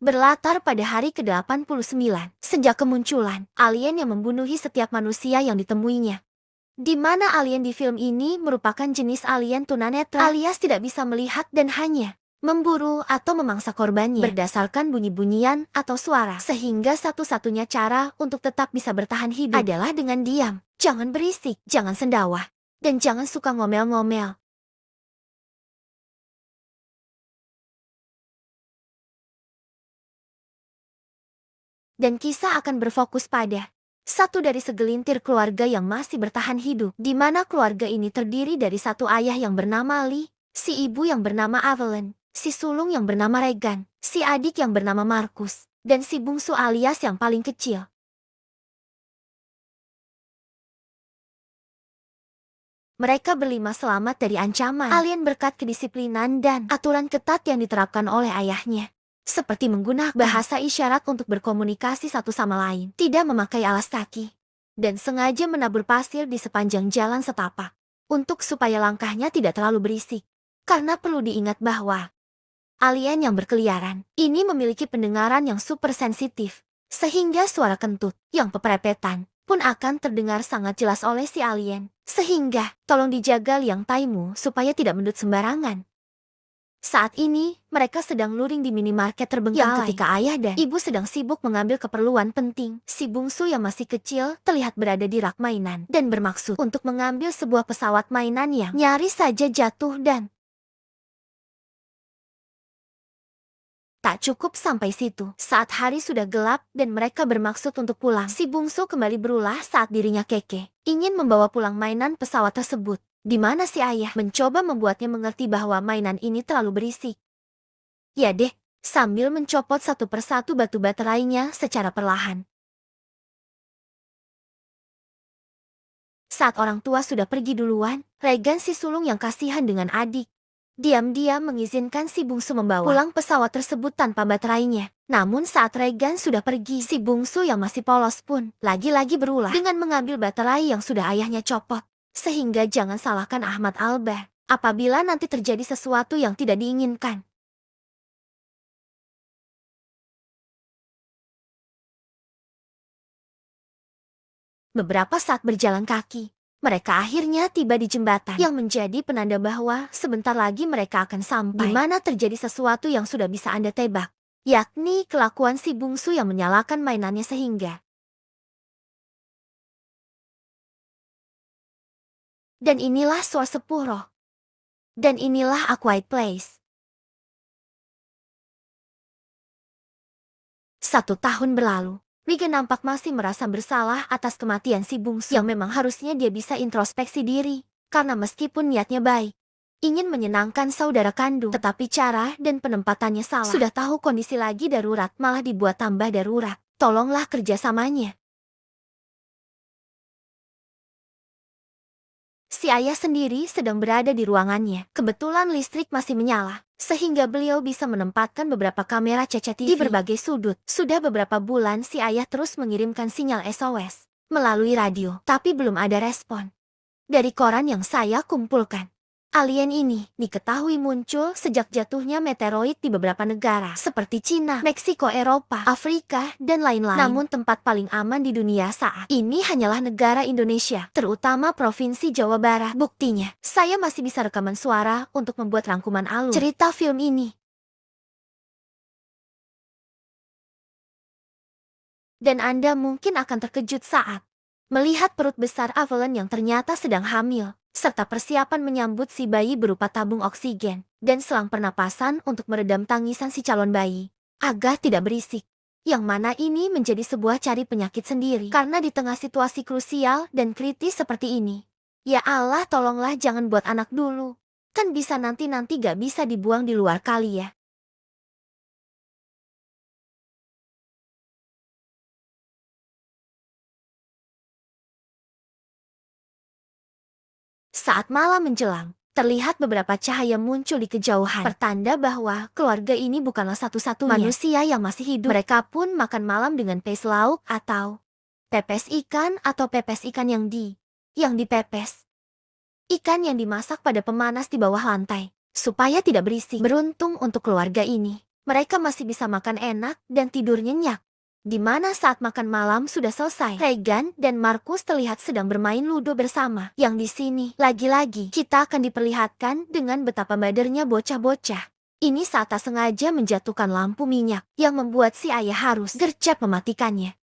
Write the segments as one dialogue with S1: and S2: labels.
S1: Berlatar pada hari ke-89, sejak kemunculan alien yang membunuhi setiap manusia yang ditemuinya. Di mana alien di film ini merupakan jenis alien tunanetra alias tidak bisa melihat dan hanya memburu atau memangsa korbannya berdasarkan bunyi-bunyian atau suara. Sehingga satu-satunya cara untuk tetap bisa bertahan hidup adalah dengan diam. Jangan berisik, jangan sendawa, dan jangan suka ngomel-ngomel. Dan kisah akan berfokus pada satu dari segelintir keluarga yang masih bertahan hidup, di mana keluarga ini terdiri dari satu ayah yang bernama Lee, si ibu yang bernama Evelyn, si sulung yang bernama Regan, si adik yang bernama Marcus, dan si bungsu alias yang paling kecil. Mereka berlima selamat dari ancaman alien berkat kedisiplinan dan aturan ketat yang diterapkan oleh ayahnya. Seperti menggunakan bahasa isyarat untuk berkomunikasi satu sama lain, tidak memakai alas kaki, dan sengaja menabur pasir di sepanjang jalan setapak, untuk supaya langkahnya tidak terlalu berisik. Karena perlu diingat bahwa alien yang berkeliaran ini memiliki pendengaran yang super sensitif, sehingga suara kentut yang peperepetan pun akan terdengar sangat jelas oleh si alien. Sehingga, tolong dijaga liang taimu supaya tidak mendut sembarangan. Saat ini, mereka sedang luring di minimarket terbengkalai ketika ayah dan ibu sedang sibuk mengambil keperluan penting. Si bungsu yang masih kecil terlihat berada di rak mainan dan bermaksud untuk mengambil sebuah pesawat mainan yang nyaris saja jatuh dan tak cukup sampai situ. Saat hari sudah gelap dan mereka bermaksud untuk pulang, si bungsu kembali berulah saat dirinya keke ingin membawa pulang mainan pesawat tersebut. Di mana si ayah mencoba membuatnya mengerti bahwa mainan ini terlalu berisik. Ya deh, sambil mencopot satu persatu batu baterainya secara perlahan. Saat orang tua sudah pergi duluan, Regan si sulung yang kasihan dengan adik diam-diam mengizinkan si bungsu membawa pulang pesawat tersebut tanpa baterainya. Namun saat Regan sudah pergi, si bungsu yang masih polos pun lagi-lagi berulah dengan mengambil baterai yang sudah ayahnya copot. Sehingga jangan salahkan Ahmad Albar apabila nanti terjadi sesuatu yang tidak diinginkan. Beberapa saat berjalan kaki, mereka akhirnya tiba di jembatan yang menjadi penanda bahwa sebentar lagi mereka akan sampai. Di mana terjadi sesuatu yang sudah bisa Anda tebak, yakni kelakuan si bungsu yang menyalakan mainannya sehingga. Dan inilah suara sepuh roh. Dan inilah A Quiet Place. 1 tahun berlalu, Regan nampak masih merasa bersalah atas kematian si bungsu yang memang harusnya dia bisa introspeksi diri. Karena meskipun niatnya baik, ingin menyenangkan saudara kandung, tetapi cara dan penempatannya salah. Sudah tahu kondisi lagi darurat, malah dibuat tambah darurat. Tolonglah kerjasamanya. Si ayah sendiri sedang berada di ruangannya. Kebetulan listrik masih menyala, sehingga beliau bisa menempatkan beberapa kamera CCTV di berbagai sudut. Sudah beberapa bulan si ayah terus mengirimkan sinyal SOS melalui radio, tapi belum ada respon. Dari koran yang saya kumpulkan, alien ini diketahui muncul sejak jatuhnya meteoroid di beberapa negara seperti Cina, Meksiko, Eropa, Afrika, dan lain-lain. Namun tempat paling aman di dunia saat ini hanyalah negara Indonesia, terutama Provinsi Jawa Barat. Buktinya, saya masih bisa rekaman suara untuk membuat rangkuman alur cerita film ini. Dan Anda mungkin akan terkejut saat melihat perut besar Evelyn yang ternyata sedang hamil, serta persiapan menyambut si bayi berupa tabung oksigen dan selang pernapasan untuk meredam tangisan si calon bayi agar tidak berisik. Yang mana ini menjadi sebuah cari penyakit sendiri karena di tengah situasi krusial dan kritis seperti ini. Ya Allah, tolonglah jangan buat anak dulu. Kan bisa nanti gak bisa dibuang di luar kali ya. Saat malam menjelang, terlihat beberapa cahaya muncul di kejauhan. Pertanda bahwa keluarga ini bukanlah satu-satunya manusia yang masih hidup. Mereka pun makan malam dengan pes lauk atau pepes ikan atau pepes ikan yang dipepes. Ikan yang dimasak pada pemanas di bawah lantai, supaya tidak berisik. Beruntung untuk keluarga ini, Mereka masih bisa makan enak dan tidur nyenyak. Di mana saat makan malam sudah selesai, Regan dan Markus terlihat sedang bermain ludo bersama. Yang di sini, lagi-lagi, kita akan diperlihatkan dengan betapa badernya bocah-bocah. Ini saat tak sengaja menjatuhkan lampu minyak, yang membuat si ayah harus gercep mematikannya.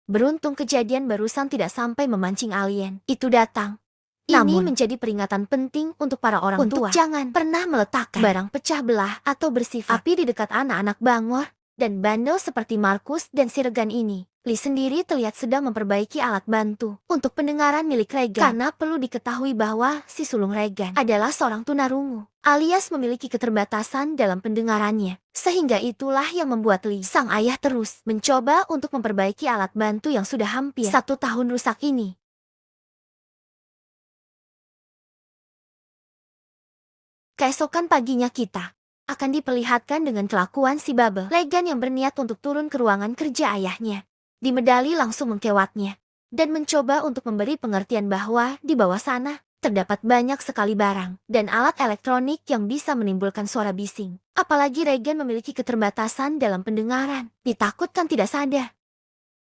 S1: Beruntung kejadian barusan tidak sampai memancing alien itu datang. Ini menjadi peringatan penting untuk para orang tua. Jangan pernah meletakkan barang pecah belah atau bersifat api di dekat anak-anak bangor dan bandel seperti Markus dan si Regan ini. Lee sendiri terlihat sedang memperbaiki alat bantu untuk pendengaran milik Regan. Karena perlu diketahui bahwa si sulung Regan adalah seorang tunarungu, alias memiliki keterbatasan dalam pendengarannya. Sehingga itulah yang membuat Lee, sang ayah, terus mencoba untuk memperbaiki alat bantu yang sudah hampir 1 tahun rusak ini. Keesokan paginya kita akan diperlihatkan dengan kelakuan si Bubble Regan yang berniat untuk turun ke ruangan kerja ayahnya. Di Medali langsung mengkewatnya dan mencoba untuk memberi pengertian bahwa di bawah sana terdapat banyak sekali barang dan alat elektronik yang bisa menimbulkan suara bising. Apalagi Regan memiliki keterbatasan dalam pendengaran. Ditakutkan tidak sadar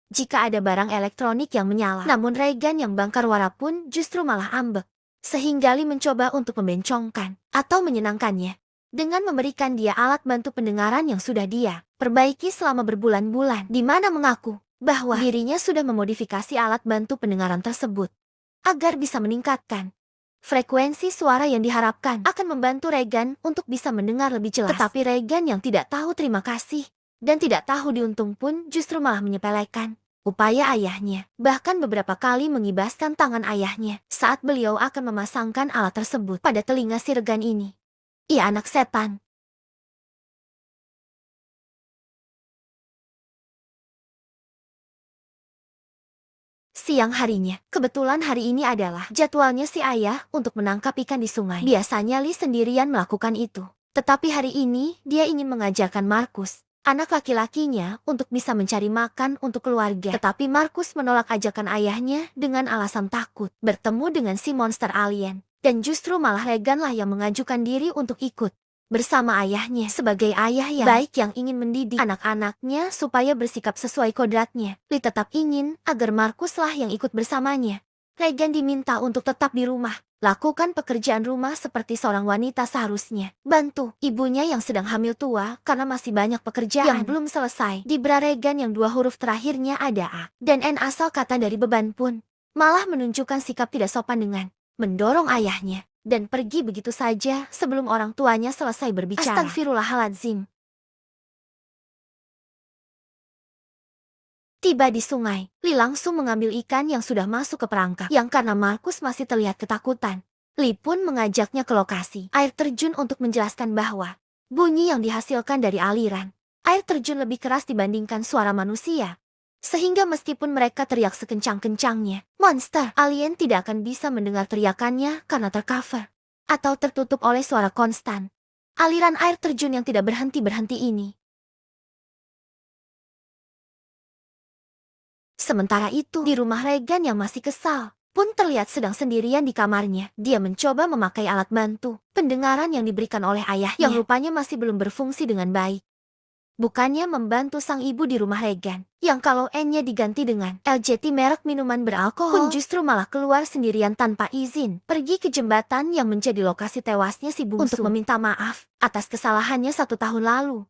S1: jika ada barang elektronik yang menyala. Namun Regan yang bangkar wara pun justru malah ambek. Sehingga Lee mencoba untuk membencongkan atau menyenangkannya dengan memberikan dia alat bantu pendengaran yang sudah dia perbaiki selama berbulan-bulan, di mana mengaku bahwa dirinya sudah memodifikasi alat bantu pendengaran tersebut agar bisa meningkatkan frekuensi suara yang diharapkan akan membantu Regan untuk bisa mendengar lebih jelas. Tetapi Regan yang tidak tahu terima kasih dan tidak tahu diuntung pun justru malah menyepelekan upaya ayahnya, bahkan beberapa kali mengibaskan tangan ayahnya saat beliau akan memasangkan alat tersebut pada telinga si Regan ini. Ia anak setan. Siang harinya, kebetulan hari ini adalah jadwalnya si ayah untuk menangkap ikan di sungai. Biasanya Lee sendirian melakukan itu. Tetapi hari ini, dia ingin mengajarkan Markus, anak laki-lakinya, untuk bisa mencari makan untuk keluarga. Tetapi Markus menolak ajakan ayahnya dengan alasan takut bertemu dengan si monster alien. Dan justru malah Regan lah yang mengajukan diri untuk ikut bersama ayahnya sebagai ayah yang baik yang ingin mendidik anak-anaknya supaya bersikap sesuai kodratnya. Lee tetap ingin agar Markus lah yang ikut bersamanya. Regan diminta untuk tetap di rumah, lakukan pekerjaan rumah seperti seorang wanita seharusnya. Bantu ibunya yang sedang hamil tua karena masih banyak pekerjaan yang belum selesai. Di bra Regan yang 2 huruf terakhirnya ada A dan N asal kata dari beban pun malah menunjukkan sikap tidak sopan dengan mendorong ayahnya dan pergi begitu saja sebelum orang tuanya selesai berbicara. Astagfirullahaladzim. Tiba di sungai, Lee langsung mengambil ikan yang sudah masuk ke perangkap. Yang karena Markus masih terlihat ketakutan, Lee pun mengajaknya ke lokasi air terjun untuk menjelaskan bahwa bunyi yang dihasilkan dari aliran air terjun lebih keras dibandingkan suara manusia. Sehingga meskipun mereka teriak sekencang-kencangnya, monster alien tidak akan bisa mendengar teriakannya karena tercover atau tertutup oleh suara konstan aliran air terjun yang tidak berhenti-berhenti ini. Sementara itu, di rumah Regan yang masih kesal pun terlihat sedang sendirian di kamarnya. Dia mencoba memakai alat bantu pendengaran yang diberikan oleh ayahnya yang rupanya masih belum berfungsi dengan baik. Bukannya membantu sang ibu di rumah Regan, yang kalau N-nya diganti dengan LJT merek minuman beralkohol, pun justru malah keluar sendirian tanpa izin, pergi ke jembatan yang menjadi lokasi tewasnya si bungsu untuk meminta maaf atas kesalahannya 1 tahun lalu.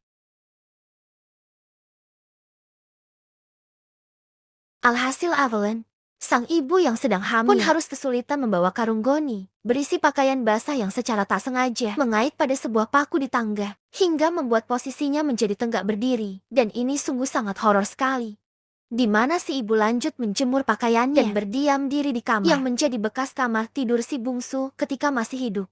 S1: Alhasil Evelyn, sang ibu yang sedang hamil, pun harus kesulitan membawa karung goni berisi pakaian basah yang secara tak sengaja mengait pada sebuah paku di tangga, hingga membuat posisinya menjadi tenggak berdiri. Dan ini sungguh sangat horor sekali. Di mana si ibu lanjut menjemur pakaiannya dan berdiam diri di kamar yang menjadi bekas kamar tidur si bungsu ketika masih hidup.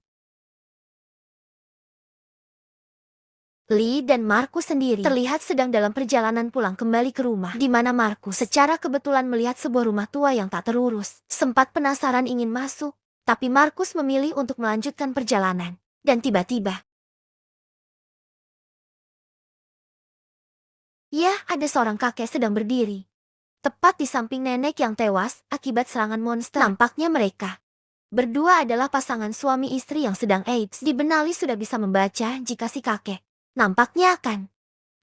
S1: Lee dan Markus sendiri terlihat sedang dalam perjalanan pulang kembali ke rumah, di mana Markus secara kebetulan melihat sebuah rumah tua yang tak terurus. Sempat penasaran ingin masuk, tapi Markus memilih untuk melanjutkan perjalanan. Dan tiba-tiba, ya, ada seorang kakek sedang berdiri tepat di samping nenek yang tewas akibat serangan monster. Nampaknya mereka Berdua adalah pasangan suami istri yang sedang AIDS. Di Benali sudah bisa membaca jika si kakek nampaknya akan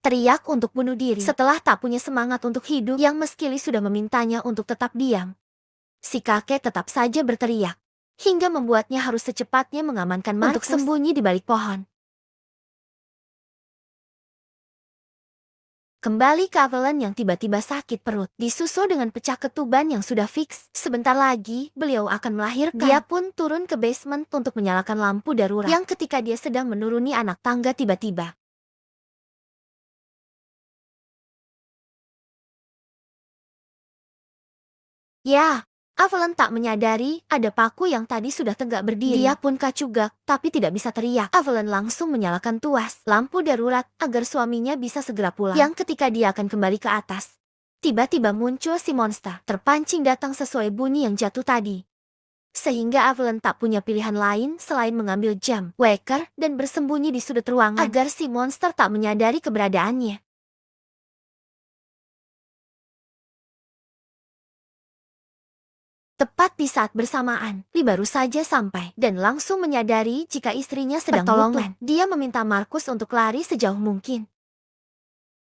S1: teriak untuk bunuh diri setelah tak punya semangat untuk hidup yang meski Lee sudah memintanya untuk tetap diam. Si kakek tetap saja berteriak, hingga membuatnya harus secepatnya mengamankan Markus untuk sembunyi di balik pohon. Kembali ke Evelyn yang tiba-tiba sakit perut, disusul dengan pecah ketuban yang sudah fix. Sebentar lagi, beliau akan melahirkan. Dia pun turun ke basement untuk menyalakan lampu darurat, yang ketika dia sedang menuruni anak tangga tiba-tiba ya, Evelyn tak menyadari ada paku yang tadi sudah tegak berdiri. Dia pun kacugak, tapi tidak bisa teriak. Evelyn langsung menyalakan tuas lampu darurat agar suaminya bisa segera pulang. Yang ketika dia akan kembali ke atas, tiba-tiba muncul si monster, terpancing datang sesuai bunyi yang jatuh tadi. Sehingga Evelyn tak punya pilihan lain selain mengambil jam waker dan bersembunyi di sudut ruangan agar si monster tak menyadari keberadaannya. Tepat di saat bersamaan, Lee baru saja sampai dan langsung menyadari jika istrinya sedang butuh. Dia meminta Markus untuk lari sejauh mungkin.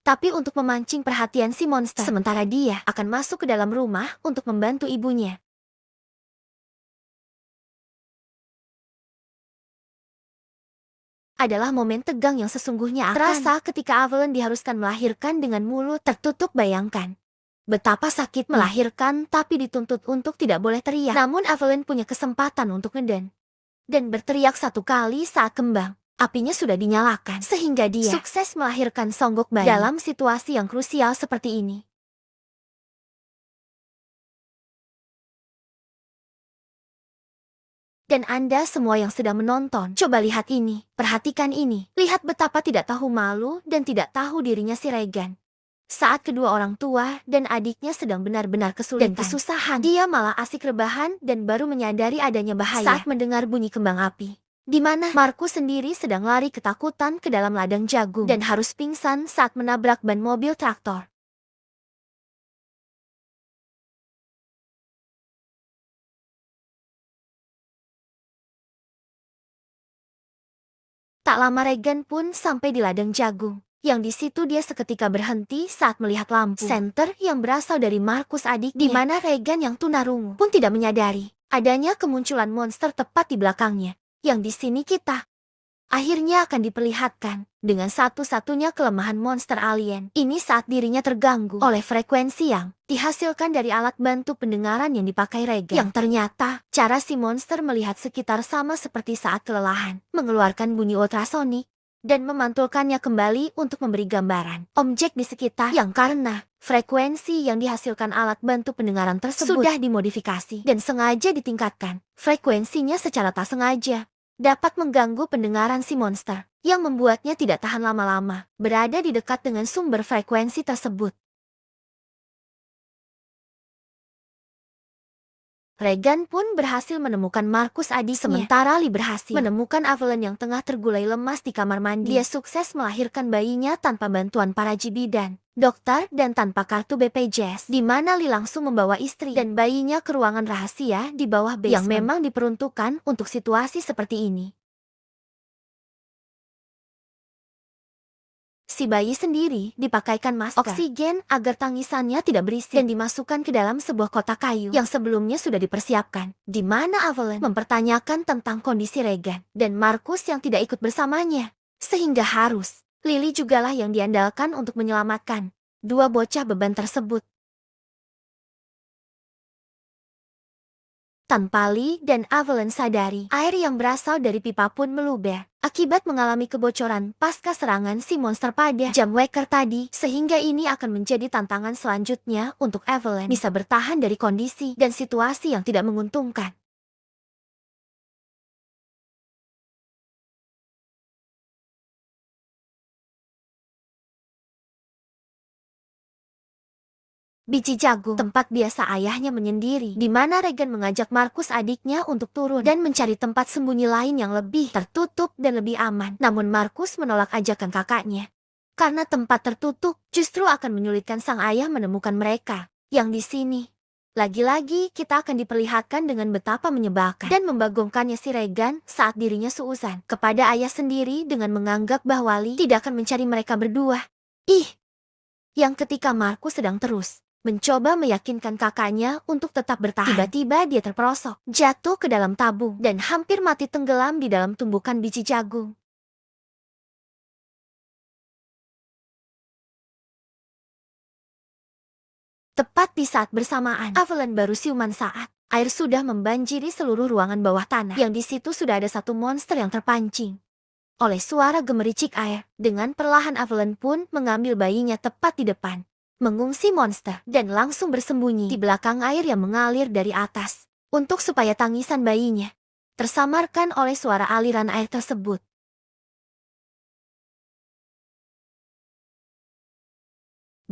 S1: Tapi untuk memancing perhatian si monster, sementara dia akan masuk ke dalam rumah untuk membantu ibunya. Adalah momen tegang yang sesungguhnya akan terasa ketika Evelyn diharuskan melahirkan dengan mulut tertutup. Bayangkan betapa sakit melahirkan tapi dituntut untuk tidak boleh teriak. Namun Evelyn punya kesempatan untuk ngeden dan berteriak satu kali saat kembang apinya sudah dinyalakan, sehingga dia sukses melahirkan songgok bayi dalam situasi yang krusial seperti ini. Dan Anda semua yang sedang menonton, coba lihat ini, perhatikan ini. Lihat betapa tidak tahu malu dan tidak tahu dirinya si Regan. Saat kedua orang tua dan adiknya sedang benar-benar kesulitan dan kesusahan, dia malah asik rebahan dan baru menyadari adanya bahaya saat mendengar bunyi kembang api. Di mana Markus sendiri sedang lari ketakutan ke dalam ladang jagung dan harus pingsan saat menabrak ban mobil traktor. Tak lama Regan pun sampai di ladang jagung. Yang di situ dia seketika berhenti saat melihat lampu senter yang berasal dari Markus adiknya. Di mana Regan yang tunarungu pun tidak menyadari adanya kemunculan monster tepat di belakangnya. Yang di sini kita akhirnya akan diperlihatkan dengan satu-satunya kelemahan monster alien ini saat dirinya terganggu oleh frekuensi yang dihasilkan dari alat bantu pendengaran yang dipakai Regan. Yang ternyata cara si monster melihat sekitar sama seperti saat kelelahan, mengeluarkan bunyi ultrasonik dan memantulkannya kembali untuk memberi gambaran objek di sekitar, yang karena frekuensi yang dihasilkan alat bantu pendengaran tersebut sudah dimodifikasi dan sengaja ditingkatkan. Frekuensinya secara tak sengaja dapat mengganggu pendengaran si monster, yang membuatnya tidak tahan lama-lama berada di dekat dengan sumber frekuensi tersebut. Regan pun berhasil menemukan Markus adiknya, sementara Lee berhasil menemukan Evelyn yang tengah tergulai lemas di kamar mandi. Dia sukses melahirkan bayinya tanpa bantuan para bidan, dokter, dan tanpa kartu BPJS, di mana Lee langsung membawa istri dan bayinya ke ruangan rahasia di bawah basement yang memang diperuntukkan untuk situasi seperti ini. Si bayi sendiri dipakaikan masker oksigen agar tangisannya tidak berisik dan dimasukkan ke dalam sebuah kotak kayu yang sebelumnya sudah dipersiapkan. Di mana Evelyn mempertanyakan tentang kondisi Regan dan Markus yang tidak ikut bersamanya. Sehingga harus Lily jugalah yang diandalkan untuk menyelamatkan dua bocah beban tersebut. Tanpa Lee dan Evelyn sadari, air yang berasal dari pipa pun meluber akibat mengalami kebocoran pasca serangan si monster pada jam waker tadi. Sehingga ini akan menjadi tantangan selanjutnya untuk Evelyn bisa bertahan dari kondisi dan situasi yang tidak menguntungkan. Biji jagung, tempat biasa ayahnya menyendiri, di mana Regan mengajak Markus adiknya untuk turun dan mencari tempat sembunyi lain yang lebih tertutup dan lebih aman. Namun Markus menolak ajakan kakaknya, karena tempat tertutup justru akan menyulitkan sang ayah menemukan mereka. Yang di sini, Lagi-lagi kita akan diperlihatkan dengan betapa menyebalkan dan membagongkannya si Regan saat dirinya suuzan kepada ayah sendiri dengan menganggap bahwa Lee tidak akan mencari mereka berdua. Ih, yang ketika Markus sedang terus mencoba meyakinkan kakaknya untuk tetap bertahan, tiba-tiba dia terperosok, jatuh ke dalam tabung, dan hampir mati tenggelam di dalam tumbukan biji jagung. Tepat di saat bersamaan, Avalon baru siuman saat air sudah membanjiri seluruh ruangan bawah tanah, yang di situ sudah ada satu monster yang terpancing oleh suara gemericik air. Dengan perlahan Avalon pun mengambil bayinya tepat di depan, mengungsi monster, dan langsung bersembunyi di belakang air yang mengalir dari atas, untuk supaya tangisan bayinya tersamarkan oleh suara aliran air tersebut.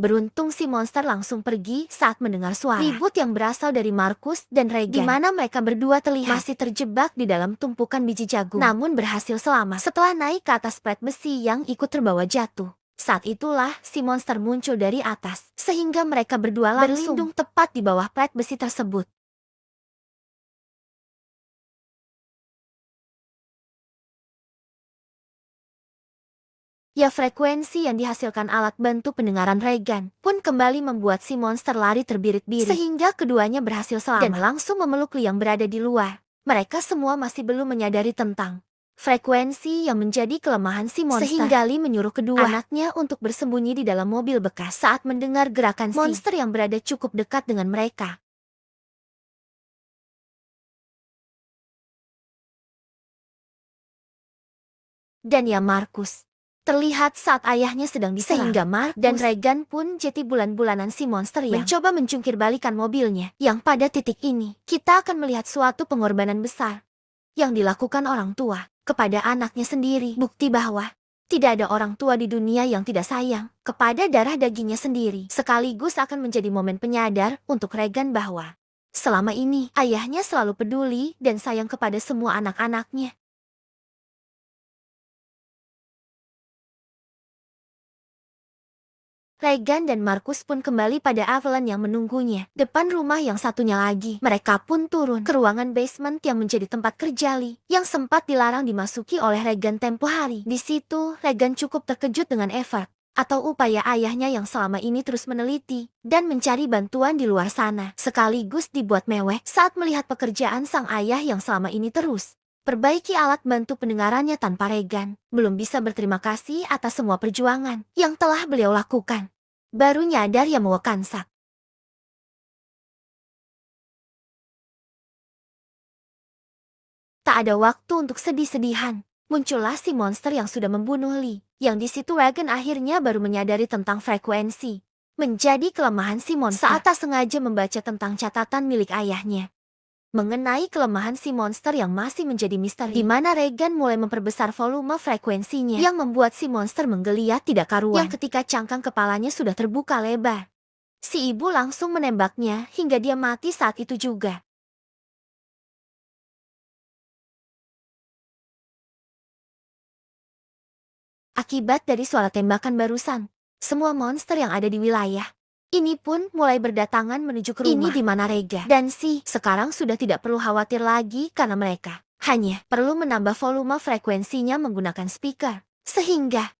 S1: Beruntung si monster langsung pergi saat mendengar suara ribut yang berasal dari Markus dan Regan, di mana mereka berdua terlihat masih terjebak di dalam tumpukan biji jagung, namun berhasil selamat setelah naik ke atas plat besi yang ikut terbawa jatuh. Saat itulah si monster muncul dari atas, sehingga mereka berdua langsung berlindung tepat di bawah plat besi tersebut. Ya, frekuensi yang dihasilkan alat bantu pendengaran Regan pun kembali membuat si monster lari terbirit-birit, sehingga keduanya berhasil selamat dan langsung memeluk Lee yang berada di luar. Mereka semua masih belum menyadari tentang frekuensi yang menjadi kelemahan si monster, sehingga Lee menyuruh kedua anaknya untuk bersembunyi di dalam mobil bekas saat mendengar gerakan monster yang berada cukup dekat dengan mereka. Dan ya, Markus terlihat saat ayahnya sedang diserang, sehingga Mark dan Regan pun jadi bulan-bulanan si monster yang mencoba mencungkir balikan mobilnya. Yang pada titik ini, kita akan melihat suatu pengorbanan besar yang dilakukan orang tua kepada anaknya sendiri. Bukti bahwa tidak ada orang tua di dunia yang tidak sayang kepada darah dagingnya sendiri. Sekaligus akan menjadi momen penyadar untuk Regan bahwa selama ini ayahnya selalu peduli dan sayang kepada semua anak-anaknya. Regan dan Markus pun kembali pada Avalon yang menunggunya depan rumah yang satunya lagi. Mereka pun turun ke ruangan basement yang menjadi tempat kerja Lee, yang sempat dilarang dimasuki oleh Regan tempo hari. Di situ, Regan cukup terkejut dengan effort atau upaya ayahnya yang selama ini terus meneliti dan mencari bantuan di luar sana, sekaligus dibuat mewah saat melihat pekerjaan sang ayah yang selama ini terus perbaiki alat bantu pendengarannya tanpa Regan belum bisa berterima kasih atas semua perjuangan yang telah beliau lakukan. Baru nyadar ya mau kansak. Tak ada waktu untuk sedih-sedihan. Muncullah si monster yang sudah membunuh Lee. Yang di situ Regan akhirnya baru menyadari tentang frekuensi menjadi kelemahan si monster saat tak sengaja membaca tentang catatan milik ayahnya mengenai kelemahan si monster yang masih menjadi misteri, di mana Regan mulai memperbesar volume frekuensinya yang membuat si monster menggeliat tidak karuan. Yang ketika cangkang kepalanya sudah terbuka lebar, si ibu langsung menembaknya hingga dia mati saat itu juga. Akibat dari suara tembakan barusan, semua monster yang ada di wilayah ini pun mulai berdatangan menuju ke rumah ini di mana Rega dan Si sekarang sudah tidak perlu khawatir lagi karena mereka hanya perlu menambah volume frekuensinya menggunakan speaker, sehingga